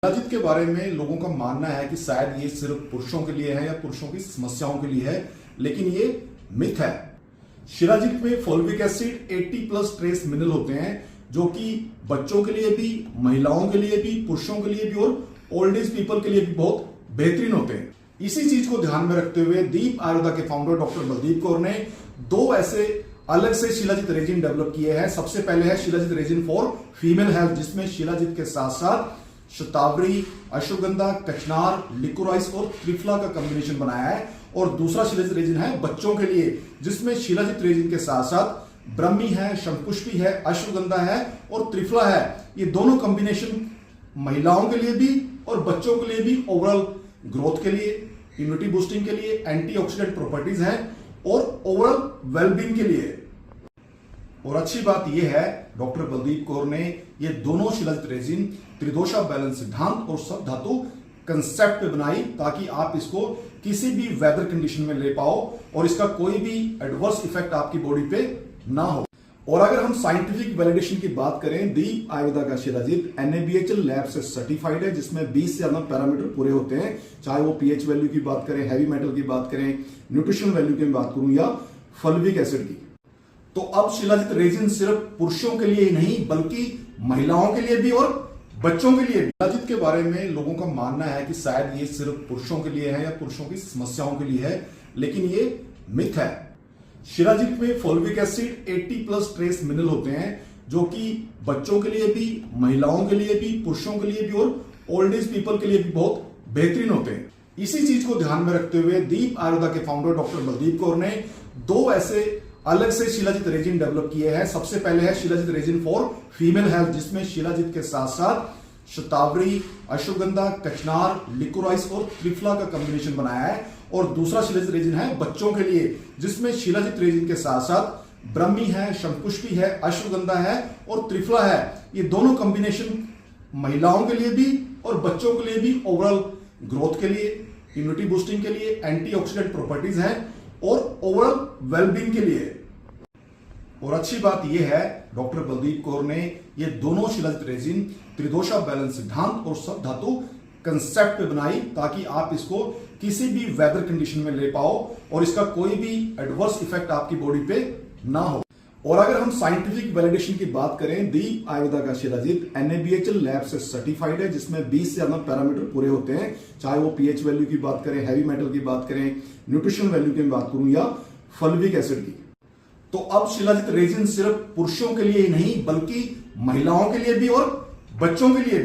शिलाजीत के बारे में लोगों का मानना है कि शायद ये सिर्फ पुरुषों के लिए है या पुरुषों की समस्याओं के लिए है, लेकिन ये मिथ है। शिलाजीत में फोलिक एसिड 80+ ट्रेस मिनरल होते हैं जो कि बच्चों के लिए भी, महिलाओं के लिए भी, पुरुषों के लिए भी और ओल्ड एज पीपल के लिए भी बहुत बेहतरीन होते हैं। इसी चीज को ध्यान में रखते हुए दीप आयुर्वेदा के फाउंडर डॉक्टर बलदीप कौर ने दो ऐसे अलग से शिलाजीत रेजिन डेवलप किए हैं। सबसे पहले है shilajit resin for female health, जिसमें शिलाजीत के साथ साथ शतावरी, अश्वगंधा, कचनार, लिकोराइस और त्रिफला का कॉम्बिनेशन बनाया है। और दूसरा शिलाजीत रेजिन है बच्चों के लिए, जिसमें शिलाजीत रेजिन के साथ साथ ब्रह्मी है, शंकुष्पी है, अश्वगंधा है और त्रिफला है। ये दोनों कॉम्बिनेशन महिलाओं के लिए भी और बच्चों के लिए भी ओवरऑल ग्रोथ के लिए, इम्यूनिटी बूस्टिंग के लिए, एंटीऑक्सीडेंट प्रॉपर्टीज हैं और ओवरऑल वेलबींग के लिए। और अच्छी बात यह है, डॉक्टर बलदीप कौर ने ये दोनों शिलाजीत रेजिन त्रिदोषा बैलेंस सिद्धांत और सब धातु कंसेप्ट पे बनाई ताकि आप इसको किसी भी वेदर कंडीशन में ले पाओ और इसका कोई भी एडवर्स इफेक्ट आपकी बॉडी पे ना हो। और अगर हम साइंटिफिक वैलिडेशन की बात करें, दीप आयुर्वेदा का शिलाजीत NABHL लैब से सर्टिफाइड है, जिसमें 20 से ज्यादा पैरामीटर पूरे होते हैं, चाहे वो pH वैल्यू की बात करें, हैवी मेटल की बात करें, न्यूट्रिशन वैल्यू की बात करूं या फॉलिक एसिड की। तो अब शिलाजीत रेजिन सिर्फ पुरुषों के लिए ही नहीं बल्कि महिलाओं के लिए भी और बच्चों के लिए भी। शिलाजीत के बारे में लोगों का मानना है कि शायद ये सिर्फ पुरुषों के लिए है या पुरुषों की समस्याओं के लिए है, लेकिन ये मिथ है। शिलाजीत में फोलिक एसिड 80+ ट्रेस मिनरल होते हैं जो कि बच्चों के लिए भी, महिलाओं के लिए भी, पुरुषों के लिए भी और ओल्ड एज पीपल के लिए भी बहुत बेहतरीन होते हैं। इसी चीज को ध्यान में रखते हुए दीप आयुर्वेदा के फाउंडर डॉक्टर बलदीप कौर ने दो ऐसे अलग से शिलाजीत रेजिन डेवलप किए हैं। सबसे पहले है shilajit resin for female health, जिसमें शिलाजीत के साथ साथ शतावरी, अश्वगंधा, कचनार, लिकोराइस और त्रिफला का कॉम्बिनेशन बनाया है। और दूसरा शिलाजीत रेजिन है बच्चों के लिए, जिसमें शिलाजीत रेजिन के साथ साथ ब्रह्मी है, शंकुष्पी है, अश्वगंधा है और त्रिफला है। ये दोनों कॉम्बिनेशन महिलाओं के लिए भी और बच्चों के लिए भी ओवरऑल ग्रोथ के लिए, इम्यूनिटी बूस्टिंग के लिए, एंटीऑक्सीडेंट प्रॉपर्टीज हैं और ओवरऑल वेलबींग के लिए। और अच्छी बात यह है, डॉक्टर बलदीप कौर ने ये दोनों शिलाजीत रेजिन त्रिदोषा बैलेंस सिद्धांत और सब धातु कंसेप्ट पे बनाई ताकि आप इसको किसी भी वेदर कंडीशन में ले पाओ और इसका कोई भी एडवर्स इफेक्ट आपकी बॉडी पे ना हो। और अगर हम साइंटिफिक वैलिडेशन की बात करें, दीप आयुर्वेदा का शिलाजीत NABHL लैब से सर्टिफाइड है, जिसमें 20 से ज्यादा पैरामीटर पूरे होते हैं, चाहे वो pH वैल्यू की बात करें, हैवी मेटल की बात करें, न्यूट्रिशन वैल्यू की बात करूं या फॉलिक एसिड की। तो अब शिलाजीत रेजिन सिर्फ पुरुषों के लिए ही नहीं बल्कि महिलाओं के लिए भी और बच्चों के लिए भी।